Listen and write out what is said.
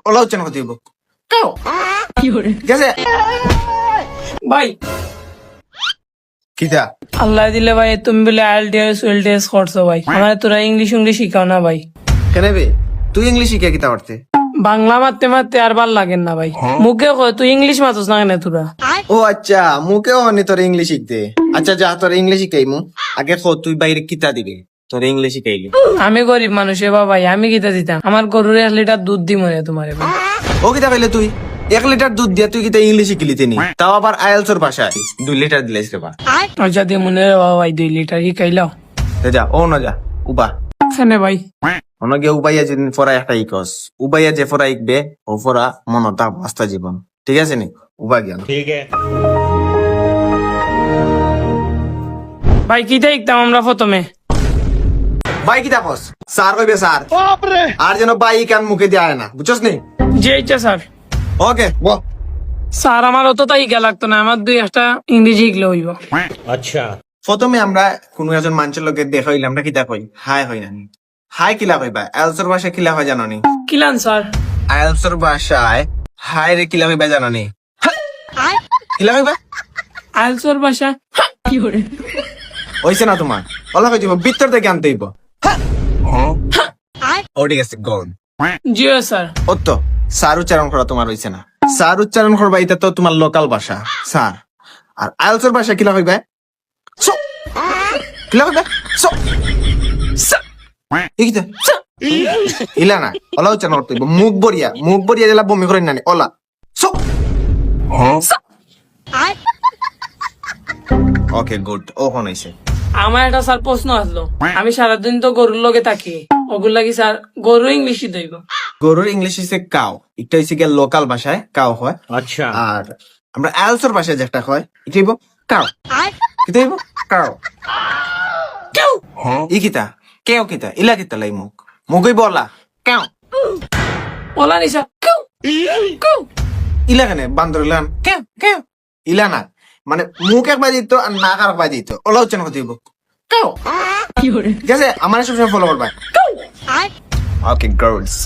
OLA উচ্চারণ করতে হইব কাও ঠিক আছে ভাই কিতা আল্লাহ দিলে ভাই তুমি বলে আইএলটিএস করছো ভাই আমার তোরা ইংলিশ শিখাও না ভাই কেন বে তুই ইংলিশ শিখে কিতা করতে বাংলা মারতে মারতে আর ভাল লাগেন না ভাই মুখে কয় তুই ইংলিশ মাতস না কেন তোরা ও আচ্ছা মুখেও আনি তোর ইংলিশ শিখতে আচ্ছা যা তোর ইংলিশ শিখাইমু আগে কো তুই বাইরে কিতা দিবে তোর ইংলিশ শিখাইলি আমি গরিব মানুষ এ ভাই আমি কিতা দিতাম আমার গরুর 1 লিটার দুধ দি মরে তোমার ভাই ও কিতা কইলে তুই 1 লিটার দুধ দিয়া তুই কিতা ইংলিশ শিখলি তিনি তাও আবার আইএলসের ভাষায় 2 লিটার দিলেস রে বা আচ্ছা দিয়ে মনে রে ভাই 2 লিটার শিখাইলাও যা ও না যা উবা কেনে ভাই অনগে উবাইয়া যেদিন ফরা একটা ইকস উবাইয়া যে ফরা ইকবে ও ফরা মনতা বাস্তা জীবন ঠিক আছে নি উবা জ্ঞান ठीक है। ভাই কিতা শিখতাম আমরা প্রথমে বাই কিতা কস স্যার কইবে স্যার আর যেন বাই কান মুখে দিয়ে আয় না বুঝছস নি যে ইচ্ছা স্যার ওকে বল স্যার আমার অতটা শিখা লাগতো না আমার 2-1টা ইংরেজি শিখলে হইব अच्छा। প্রথমে আমরা কোনো একজন মানুষের লোকে দেখা হইলে আমরা কিতা কই হাই হই না হাই কিলা কইবা আইএলসের ভাষায় কিলা হয় জানো নি কিলান স্যার আইএলসের ভাষায় হাই রে কিলা কইবা জানো নি কিলা কইবা আইএলসর ভাষা কি করে হইছে না তোমার ওলা কই দিব ভিতর থেকে আনতে হইব ও ঠিক আছে গোল জিও স্যার ও তো স্যার উচ্চারণ করা তোমার হইছে না স্যার উচ্চারণ করবা এটা তো তোমার লোকাল ভাষা স্যার আর আইএলসের ভাষা কিলা কইবা সো কিলা কইবা সো ইকিতা ইলা না ওলা উচ্চারণ করতে হইব মুখ বরিয়া দিলা বমি করে নানি ওলা সো ওকে গুড ও কোন হইছে আমার একটা স্যার প্রশ্ন আসলো আমি সারাদিন তো গরুর লগে থাকি ওগুলো লাগি স্যার গরু ইংলিশই দইব গরুর ইংলিশ হইছে কাউ এটা হইছে গিয়ে লোকাল ভাষায় কাউ হয় अच्छा। আর আমরা আইএলসের ভাষায় যেটা হয় এটা হইব কাউ কিতা হইব কাউ কেউ ই কিতা কেউ কিতা ইলা কিতা লাই মুখ হইব ওলা কেউ ওলা নিসা কেউ কেউ ইলা কেন বান্দর ইলান কেউ কেউ ইলা না মানে মুখ একবার দিত আর নাক আর একবার দিত ওলা উচ্চারণ করতে হইব কেউ কি করে ঠিক আছে আমার সবসময় ফলো করবা ওকে গার্লস